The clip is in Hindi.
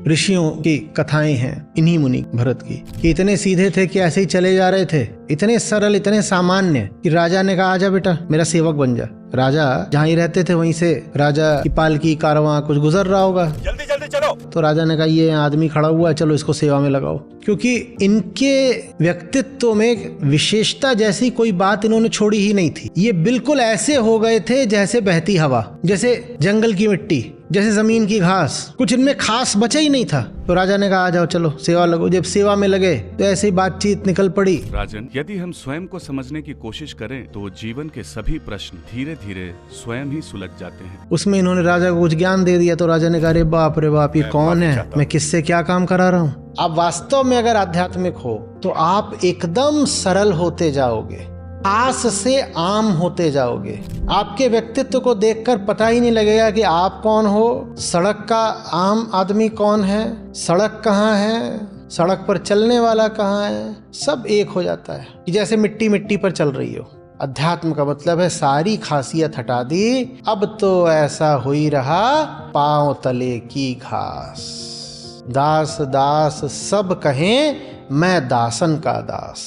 ऋषियों की कथाएं हैं इन्हीं मुनि भरत की, कि इतने सीधे थे कि ऐसे ही चले जा रहे थे, इतने सरल, इतने सामान्य कि राजा ने कहा आजा बेटा मेरा सेवक बन जा। राजा जहाँ ही रहते थे वहीं से राजा की पालकी कारवां कुछ गुजर रहा होगा, जल्दी जल्दी चलो। तो राजा ने कहा ये आदमी खड़ा हुआ है, चलो इसको सेवा में लगाओ। क्योंकि इनके व्यक्तित्व में विशेषता जैसी कोई बात इन्होंने छोड़ी ही नहीं थी। ये बिल्कुल ऐसे हो गए थे जैसे बहती हवा, जैसे जंगल की मिट्टी, जैसे जमीन की घास, कुछ इनमें खास बचा ही नहीं था। तो राजा ने कहा आ जाओ चलो सेवा लगो। जब सेवा में लगे तो ऐसे ही बातचीत निकल पड़ी। राजन, यदि हम स्वयं को समझने की कोशिश करें तो जीवन के सभी प्रश्न धीरे धीरे स्वयं ही सुलझ जाते हैं। उसमें इन्होंने राजा को कुछ ज्ञान दे दिया। तो राजा ने कहा रे बाप ये कौन है, मैं किससे क्या काम करा रहा हूँ। आप वास्तव में अगर आध्यात्मिक हो तो आप एकदम सरल होते जाओगे, आस से आम होते जाओगे। आपके व्यक्तित्व को देखकर पता ही नहीं लगेगा कि आप कौन हो, सड़क का आम आदमी कौन है, सड़क कहाँ है, सड़क पर चलने वाला कहाँ है, सब एक हो जाता है कि जैसे मिट्टी मिट्टी पर चल रही हो। अध्यात्म का मतलब है सारी खासियत हटा दी, अब तो ऐसा हो ही रहा पांव तले की घास। दास दास सब कहें मैं दासन का दास।